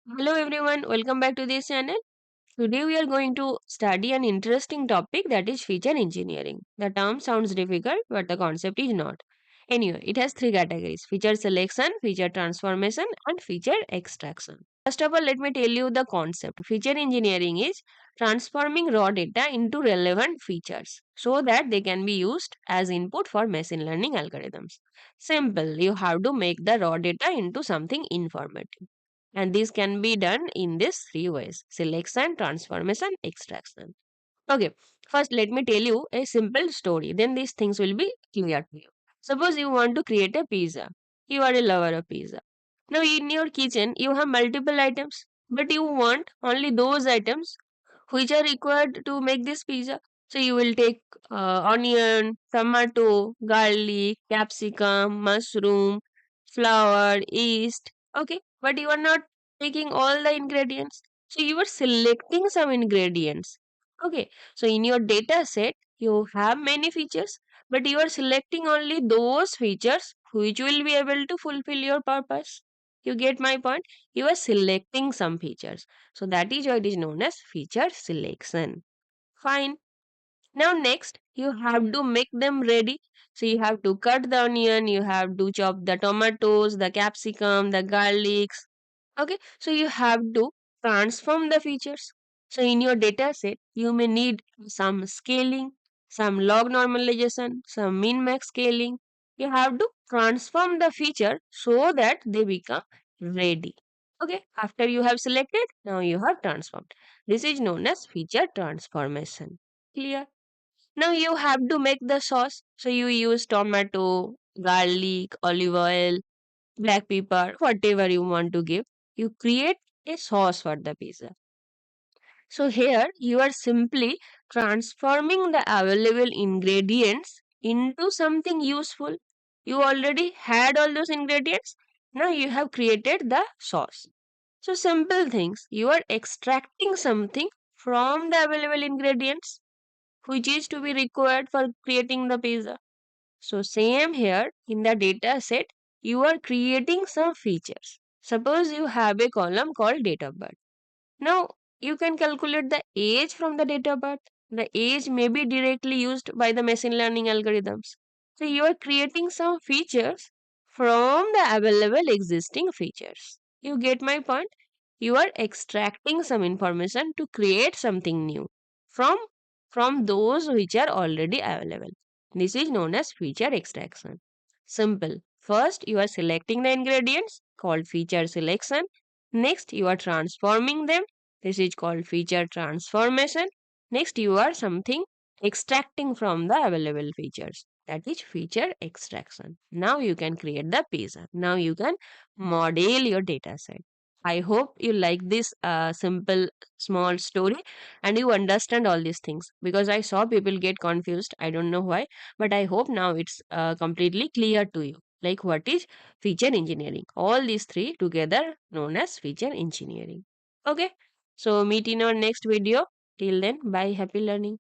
Hello everyone, welcome back to this channel. Today we are going to study an interesting topic that is feature engineering. The term sounds difficult, but the concept is not. Anyway, it has three categories: feature selection, feature transformation, and feature extraction. First of all, let me tell you the concept. Feature engineering is transforming raw data into relevant features so that they can be used as input for machine learning algorithms. Simple, you have to make the raw data into something informative. And this can be done in these three ways: selection, transformation, extraction. Okay, first let me tell you a simple story, then these things will be clear to you. Suppose you want to create a pizza. You are a lover of pizza. Now, in your kitchen, you have multiple items, but you want only those items which are required to make this pizza. So, you will take onion, tomato, garlic, capsicum, mushroom, flour, yeast. Okay, but you are not taking all the ingredients. So, you are selecting some ingredients. Okay, so in your data set, you have many features, but you are selecting only those features which will be able to fulfill your purpose. You get my point? You are selecting some features. So that is why it is known as feature selection. Fine. Now next, you have to make them ready. So you have to cut the onion, you have to chop the tomatoes, the capsicum, the garlics. Okay, so you have to transform the features. So in your data set, you may need some scaling, some log normalization, some min max scaling. You have to transform the feature so that they become ready. Okay, after you have selected, now you have transformed. This is known as feature transformation. Clear? Now you have to make the sauce. So you use tomato, garlic, olive oil, black pepper, whatever you want to give. You create a sauce for the pizza. So here you are simply transforming the available ingredients into something useful. You already had all those ingredients. Now you have created the sauce. So simple things. You are extracting something from the available ingredients which is to be required for creating the pizza. So same here in the data set, you are creating some features. Suppose you have a column called date of birth. Now you can calculate the age from the date of birth. The age may be directly used by the machine learning algorithms. So you are creating some features from the available existing features. You get my point? You are extracting some information to create something new from those which are already available. This is known as feature extraction. Simple. First, you are selecting the ingredients called feature selection. Next, you are transforming them. This is called feature transformation. Next, you are something extracting from the available features. That is feature extraction. Now you can create the pizza. Now you can model your data set. I hope you like this simple small story and you understand all these things, because I saw people get confused. I don't know why, but I hope now it's completely clear to you. Like what is feature engineering? All these three together known as feature engineering. Okay, so meet in our next video. Till then, bye. Happy learning.